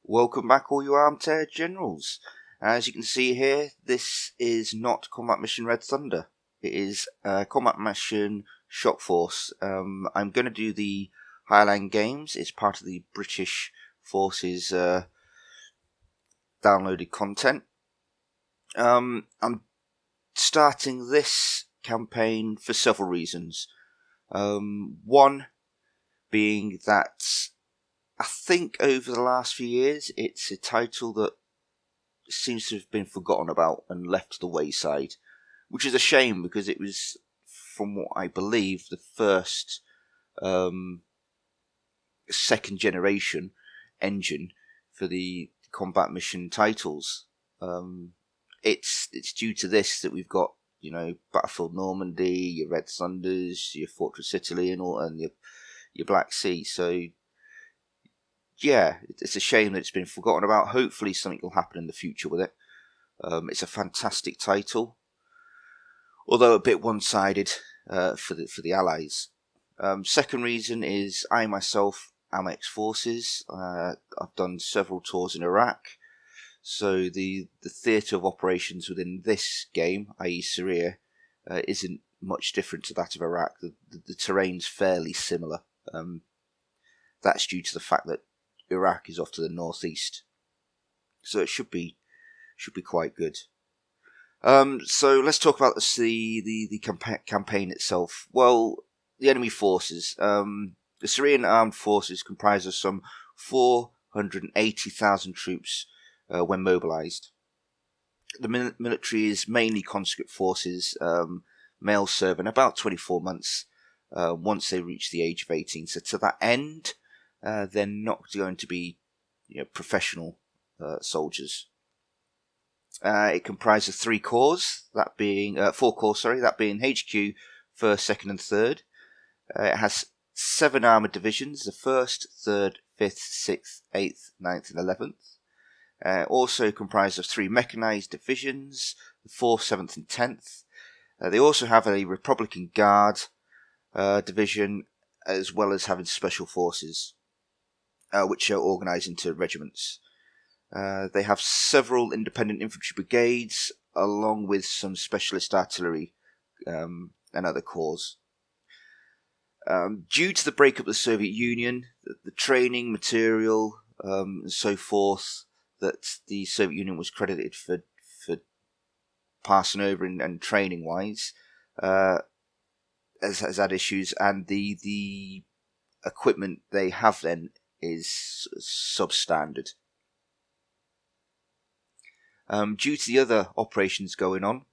Welcome back, all you armchair generals. As you can see here, this is not Combat Mission Red Thunder. It is Combat Mission Shock Force. I'm going to do the Highland Games. It's part of the British Forces downloaded content. I'm starting this campaign for several reasons. One being that I think over the last few years it's a title that seems to have been forgotten about and left to the wayside, which is a shame because it was, from what I believe, the first second generation engine for the combat mission titles. It's due to this that we've got, Battlefield Normandy, your Red Thunders, your Fortress Italy, and your Black Sea. So yeah, it's a shame that it's been forgotten about. Hopefully something will happen in the future with it. It's a fantastic title, although a bit one-sided for the Allies. Second reason is I myself am ex-forces. I've done several tours in Iraq, so the theatre of operations within this game, i.e. Syria, isn't much different to that of Iraq. The terrain's fairly similar. That's due to the fact that Iraq is off to the northeast, so it should be quite good. So let's talk about the campaign itself. Well, the enemy forces. The Syrian armed forces comprise of some 480,000 troops when mobilised. The military is mainly conscript forces, males serving about 24 months once they reach the age of 18. So to that end, they're not going to be professional soldiers. It comprises three corps, that being four corps, that being HQ, 1st, 2nd and 3rd. It has 7 armoured divisions, the 1st, 3rd, 5th, 6th, 8th, 9th and 11th. Also comprised of 3 mechanised divisions, the 4th, 7th and 10th. They also have a Republican Guard division, as well as having special forces, which are organised into regiments. They have several independent infantry brigades, along with some specialist artillery and other corps. Due to the breakup of the Soviet Union, the training material and so forth that the Soviet Union was credited for passing over and training wise has had issues, and the equipment they have then is substandard. Due to the other operations going on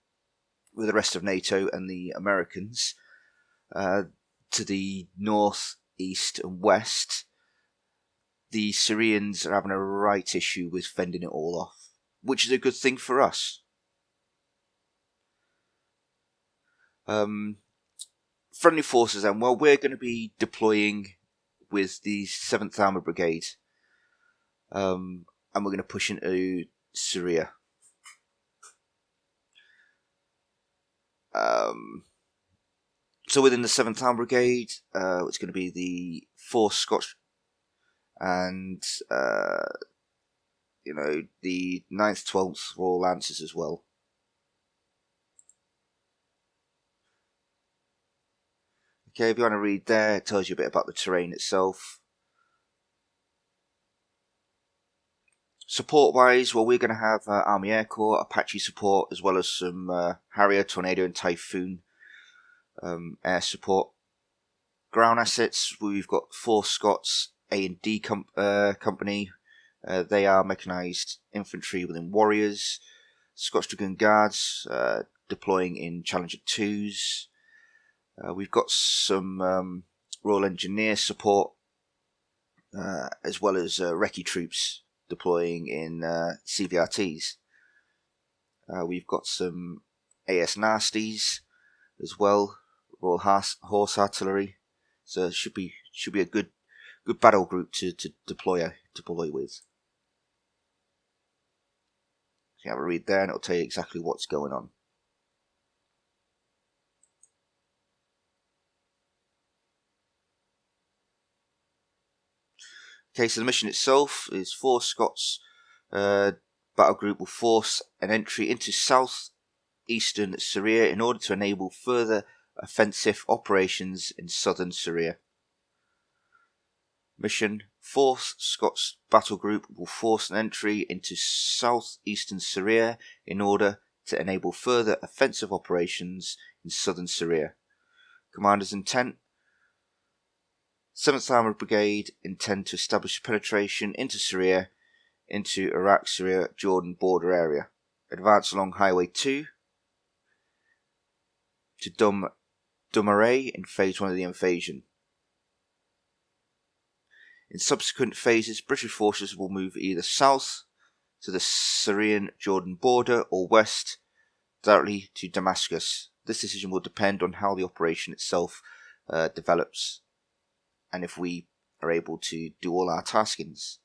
with the rest of NATO and the Americans to the north, east and west, the Syrians are having a right issue with fending it all off, which is a good thing for us. Friendly forces then, well, we're going to be deploying with the 7th Armoured Brigade, and we're going to push into Syria. So within the 7th Armoured Brigade, it's going to be the 4th Scotch and the 9th, 12th Royal Lancers as well. Okay, if you want to read there, it tells you a bit about the terrain itself. Support-wise, well, we're going to have Army Air Corps, Apache support, as well as some Harrier, Tornado and Typhoon air support. Ground assets, we've got 4 Scots A&D company. They are mechanised infantry within Warriors. Scotch Dragoon Guards deploying in Challenger 2s. We've got some Royal Engineer support, as well as recce troops deploying in CVRTs. We've got some AS Nasties as well, Royal Horse Artillery. So it should be a good battle group to deploy with. So you have a read there, and it'll tell you exactly what's going on. Okay, so the mission itself is 4 Scots battle group will force an entry into southeastern Syria in order to enable further offensive operations in southern Syria. Mission: 4th Scots Battle Group will force an entry into southeastern Syria in order to enable further offensive operations in southern Syria. Commander's intent: 7th Armoured Brigade intend to establish penetration into Syria, into Iraq-Syria-Jordan border area. Advance along Highway 2 to Dumaray in Phase 1 of the invasion. In subsequent phases, British forces will move either south to the Syrian-Jordan border or west directly to Damascus. This decision will depend on how the operation itself develops and if we are able to do all our taskings.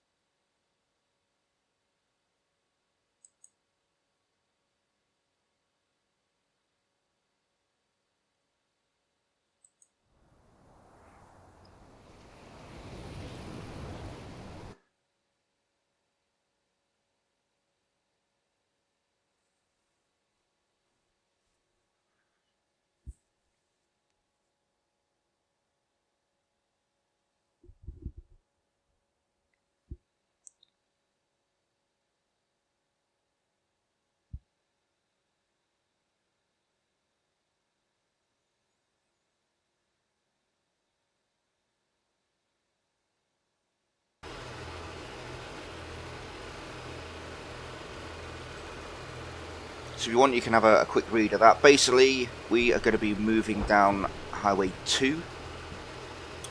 So if you want, you can have a quick read of that. Basically, we are going to be moving down Highway 2,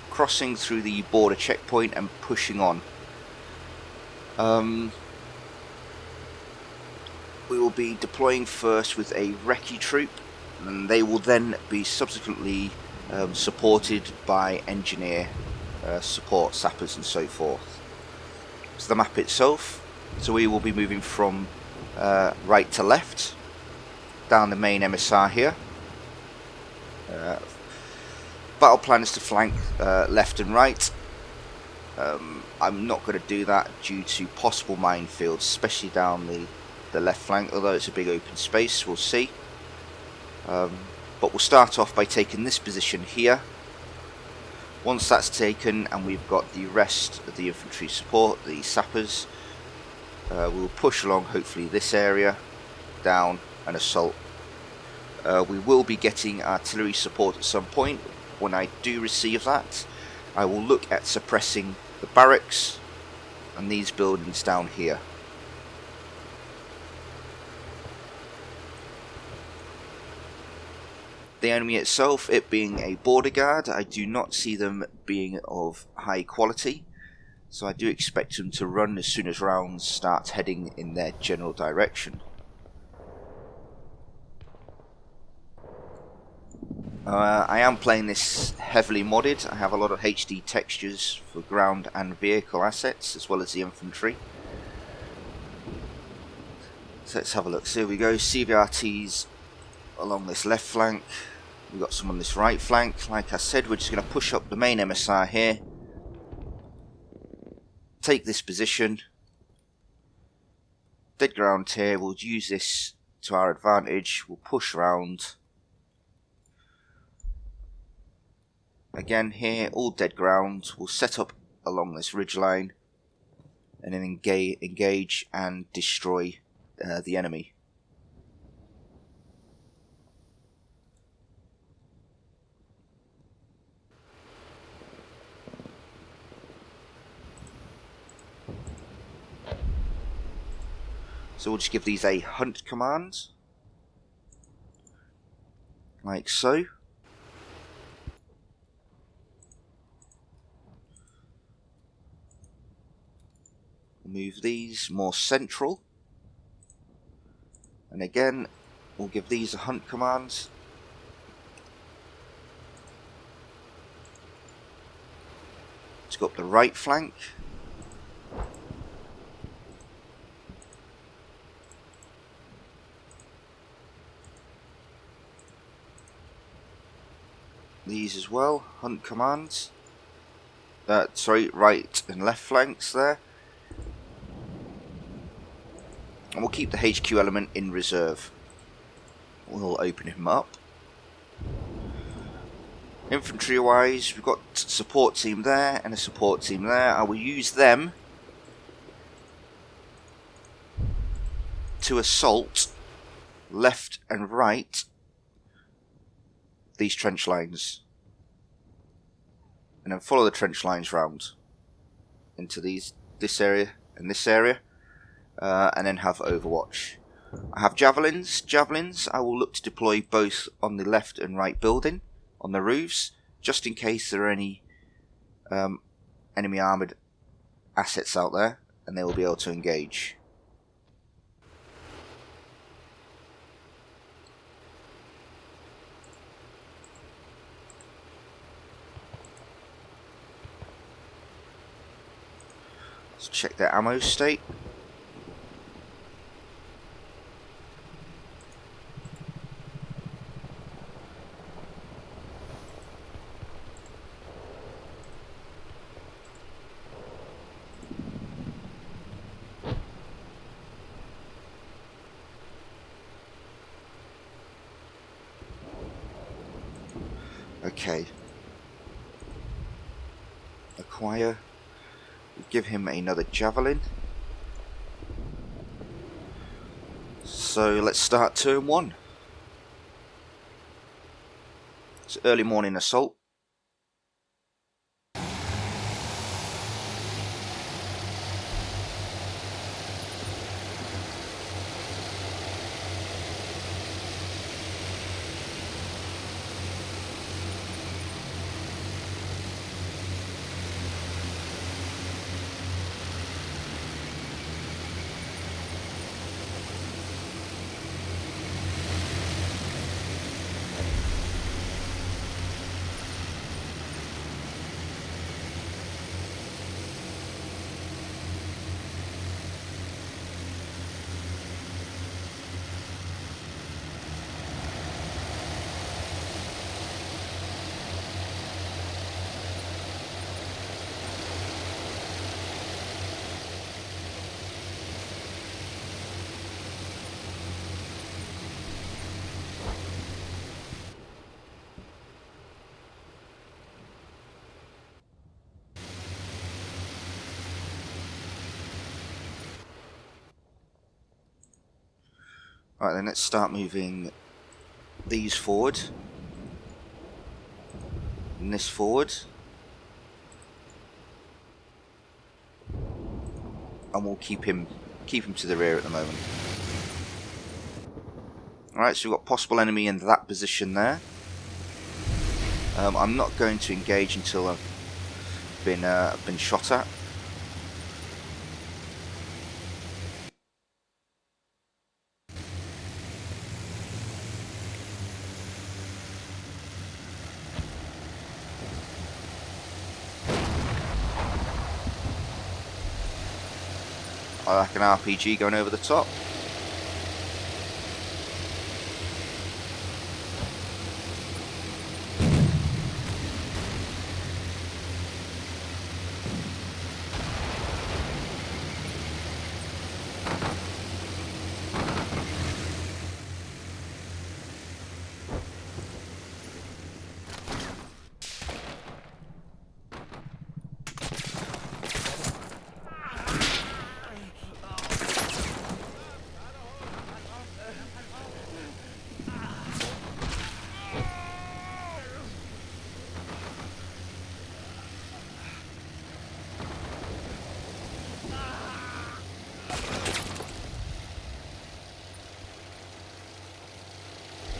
crossing through the border checkpoint and pushing on. We will be deploying first with a recce troop, and they will then be subsequently supported by engineer support, sappers and so forth. So the map itself, so we will be moving from right to left down the main MSR here. Battle plan is to flank left and right. I'm not going to do that due to possible minefields, especially down the left flank, although it's a big open space, we'll see. But we'll start off by taking this position here. Once that's taken and we've got the rest of the infantry support, the sappers, we'll push along hopefully this area, down and assault. We will be getting artillery support at some point. When I do receive that, I will look at suppressing the barracks and these buildings down here. The enemy itself, it being a border guard, I do not see them being of high quality, so I do expect them to run as soon as rounds start heading in their general direction. I am playing this heavily modded. I have a lot of HD textures for ground and vehicle assets, as well as the infantry. So let's have a look. So here we go, CVRTs along this left flank. We've got some on this right flank. Like I said, we're just going to push up the main MSR here. Take this position. Dead ground here. We'll use this to our advantage. We'll push around. Again here, all dead ground. We'll set up along this ridge line and then engage and destroy the enemy. So we'll just give these a hunt command, like so. Move these more central, and again we'll give these a hunt command. Let's go up the right flank. These as well, hunt commands. right and left flanks there. And we'll keep the HQ element in reserve. We'll open him up. Infantry wise, we've got support team there and a support team there. I will use them to assault left and right these trench lines, and then follow the trench lines round into this area and this area, and then have overwatch. I have javelins. Javelins I will look to deploy both on the left and right building, on the roofs, just in case there are any enemy armoured assets out there, and they will be able to engage. Let's check their ammo state. Okay. Acquire. We'll give him another javelin. So let's start turn 1. It's early morning assault. Right then, let's start moving these forward, and this forward, and we'll keep him to the rear at the moment. Alright, so we've got possible enemy in that position there. I'm not going to engage until I've been shot at. I like an RPG going over the top.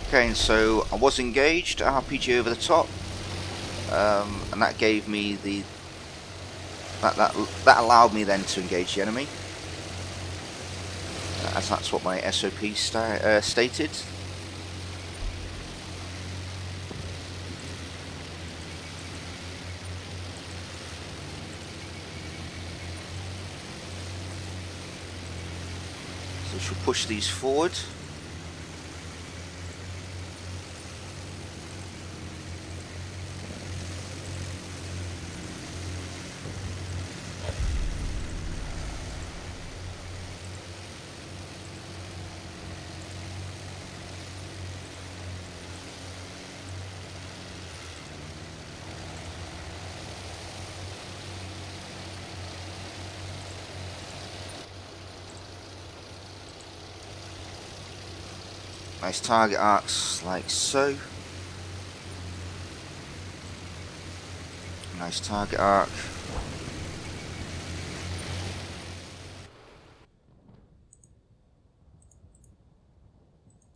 Okay, and so I was engaged, RPG over the top, and that gave me that allowed me then to engage the enemy, as that's what my SOP stated. So we shall push these forward. Nice target arcs like so. Nice target arc.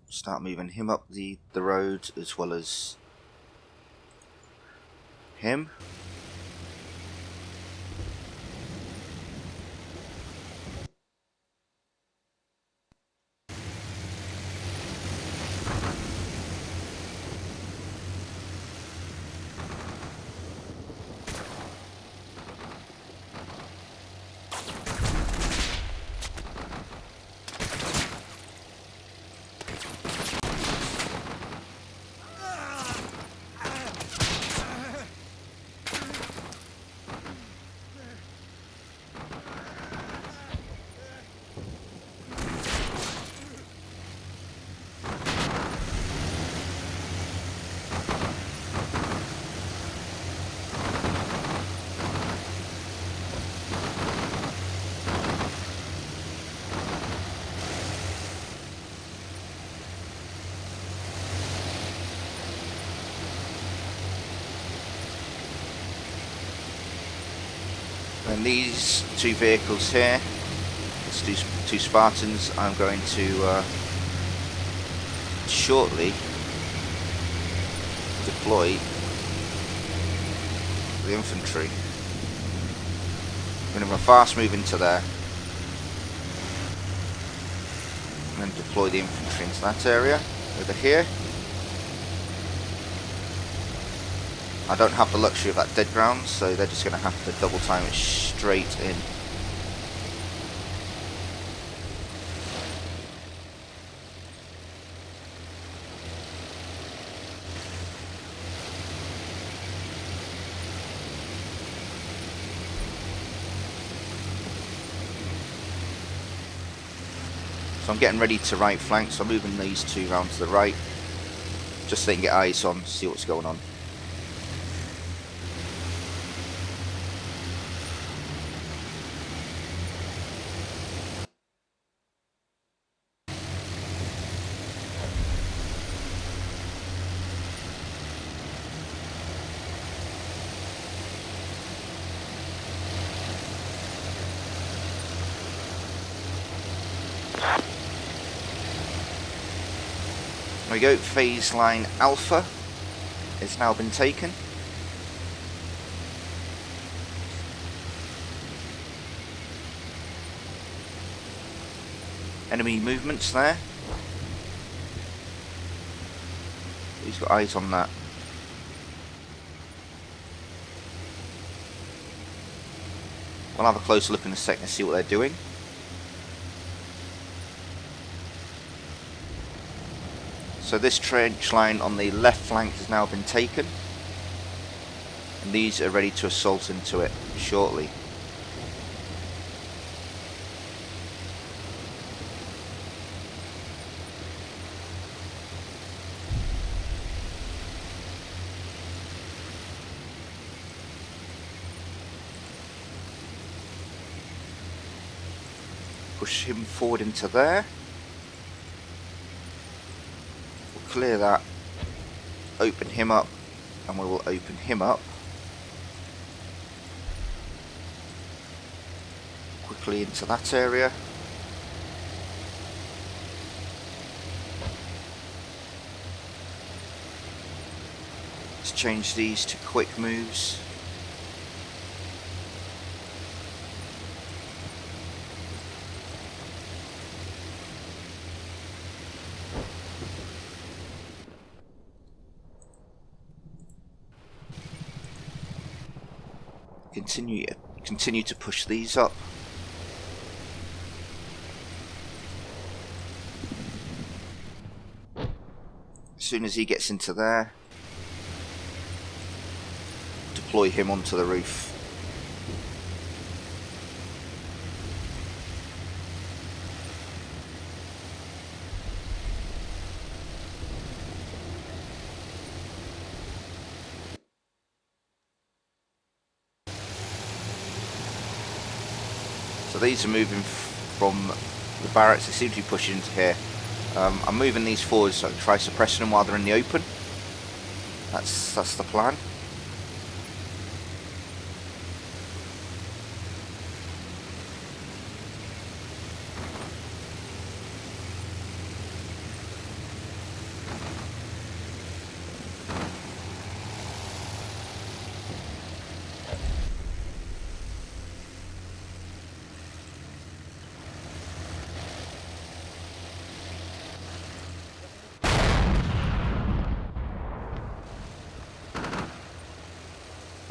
Start moving him up the road as well as him. And these two vehicles here, these two Spartans, I'm going to shortly deploy the infantry. I'm going to fast move into there and then deploy the infantry into that area over here. I don't have the luxury of that dead ground, so they're just going to have to double time it straight in. So I'm getting ready to right flank, so I'm moving these two round to the right, just so they can get eyes on, see what's going on. There we go, Phase Lline Alpha has now been taken. Enemy movements there. He's got eyes on that. We'll have a closer look in a second to see what they're doing. So this trench line on the left flank has now been taken, and these are ready to assault into it shortly. Push him forward into there. Clear that, open him up, and we will open him up quickly into that area. Let's change these to quick moves. Continue to push these up. As soon as he gets into there, deploy him onto the roof. So these are moving from the barracks. They seem to be pushing into here. I'm moving these forward so I can try suppressing them while they're in the open. That's the plan.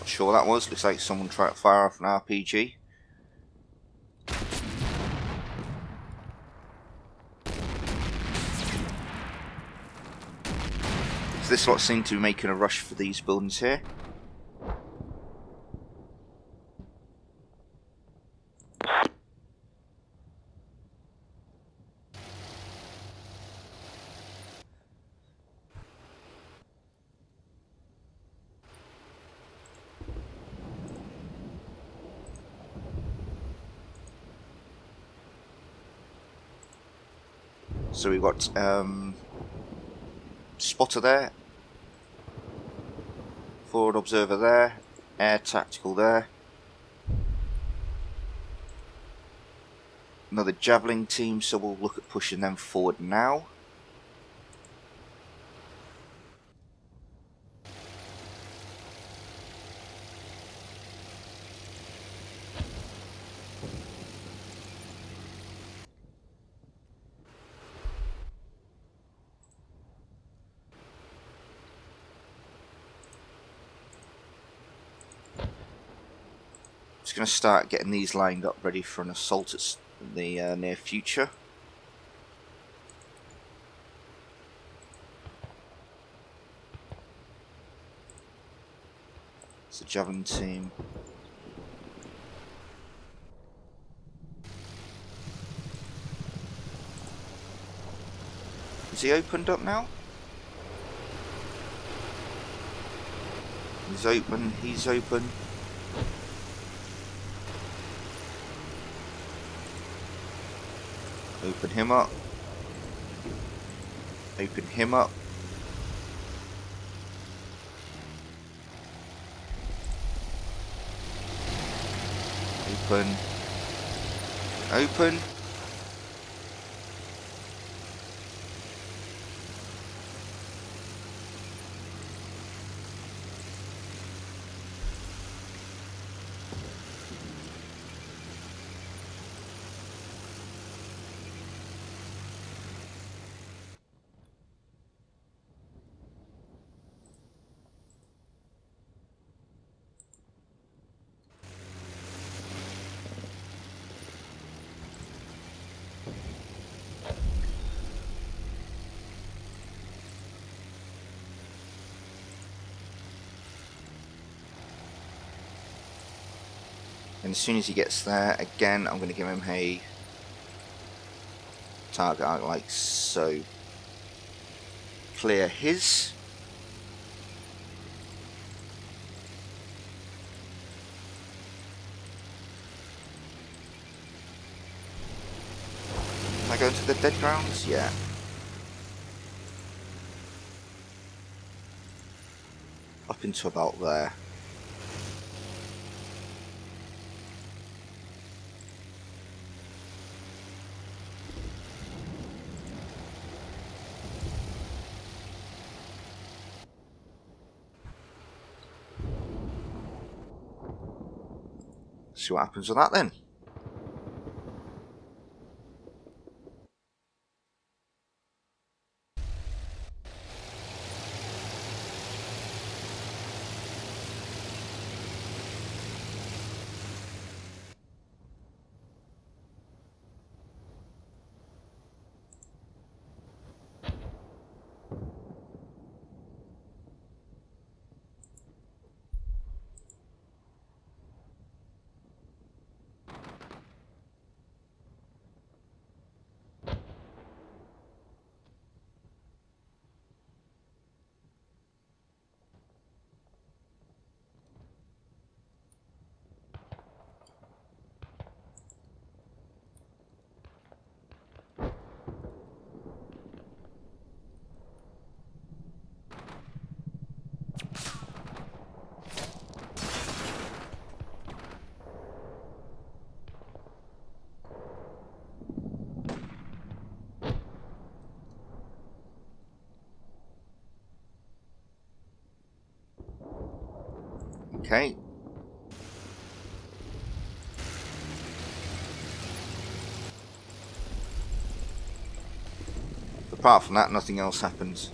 Sure that was. Looks like someone tried to fire off an RPG. So this lot seem to be making a rush for these buildings here. So we've got spotter there, forward observer there, air tactical there, another javelin team, so we'll look at pushing them forward now. Just going to start getting these lined up ready for an assault in the near future. It's a javelin team. Is he opened up now? He's open, he's open. Open him up. Open him up. Open. Open. And as soon as he gets there, again, I'm going to give him a target arc like so. Clear his. Can I go into the dead grounds? Yeah. Up into about there. See what happens with that then. Okay. Apart from that, nothing else happens.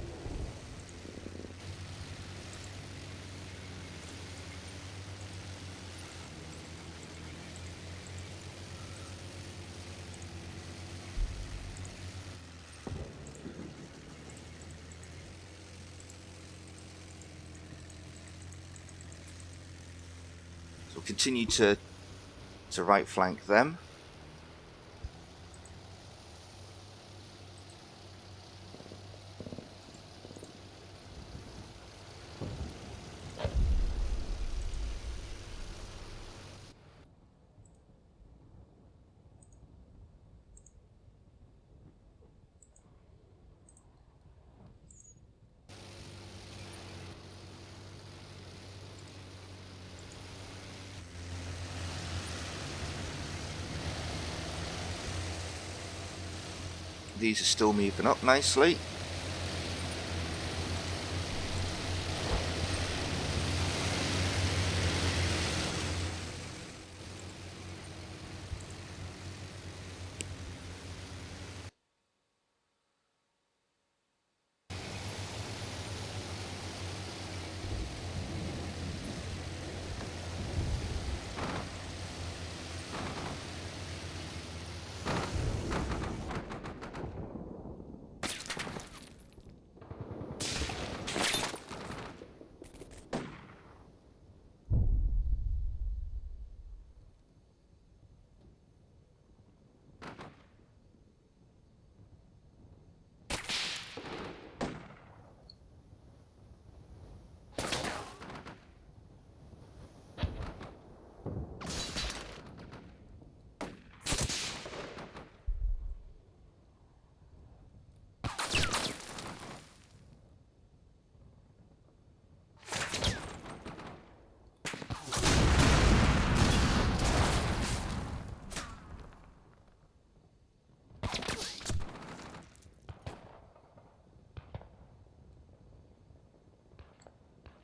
So we'll continue to right flank them. These are still moving up nicely.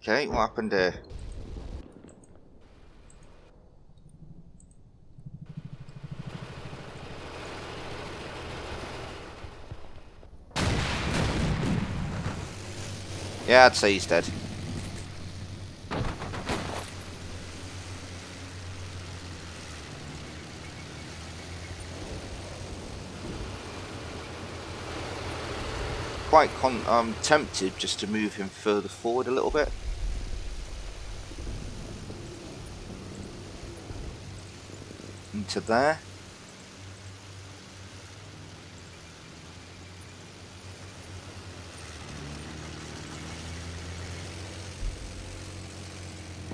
Okay, what happened there? Yeah, I'd say he's dead. Quite tempted just to move him further forward a little bit. Into there.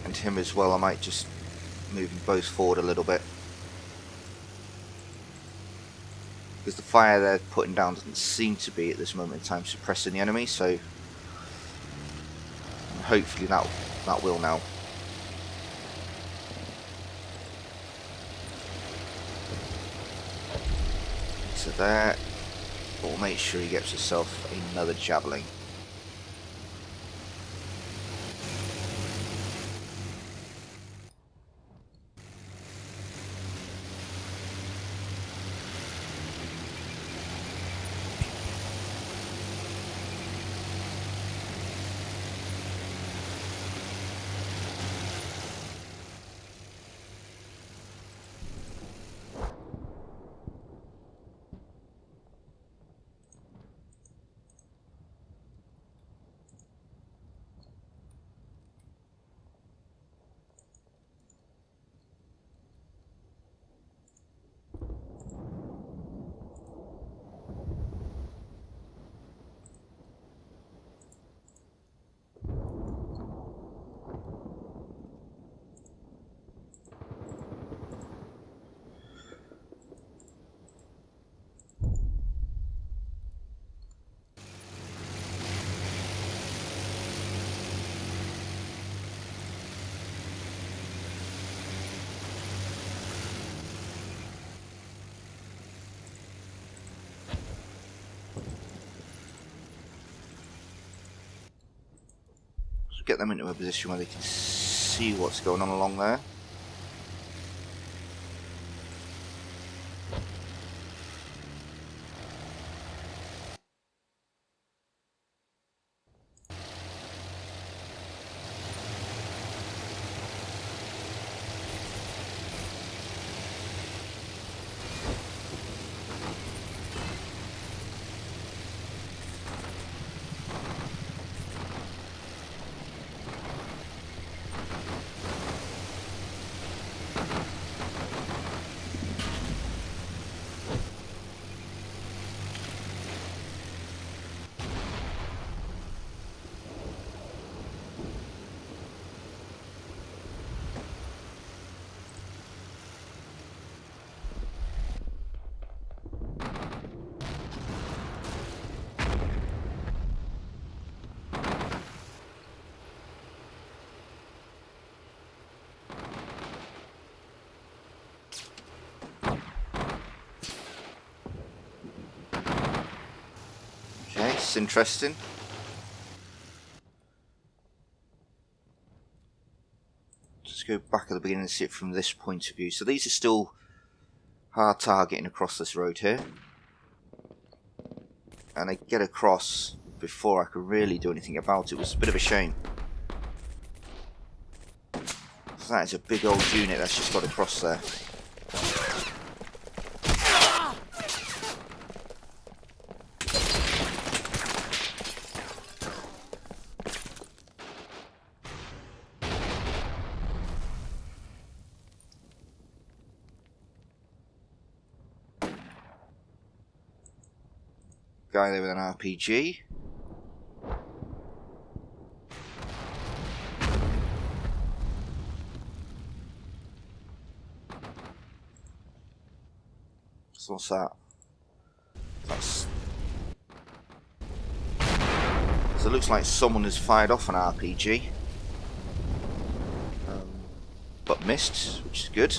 And him as well, I might just move them both forward a little bit. Because the fire they're putting down doesn't seem to be at this moment in time suppressing the enemy, so hopefully that will now. So there, we'll make sure he gets himself another javelin. Get them into a position where they can see what's going on along there. Okay, it's interesting. Let's go back at the beginning and see it from this point of view. So these are still hard targeting across this road here. And they get across before I could really do anything about it. It was a bit of a shame. So that is a big old unit that's just got across there. Guy there with an RPG. So what's that? That's... So it looks like someone has fired off an RPG. But missed, which is good.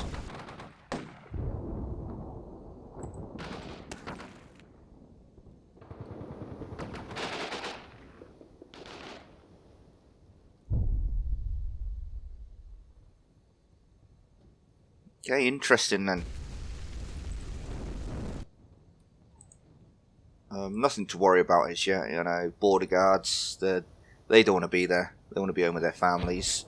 Okay, interesting then. Nothing to worry about as yet, you know. Border guards, they don't want to be there. They want to be home with their families.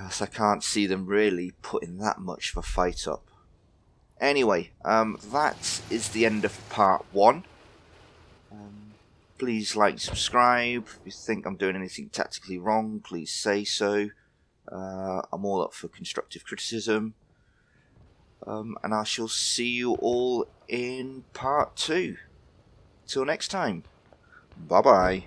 So I can't see them really putting that much of a fight up. Anyway, that is the end of part 1. Please like and subscribe. If you think I'm doing anything tactically wrong, please say so. I'm all up for constructive criticism. And I shall see you all in part 2. Till next time. Bye bye.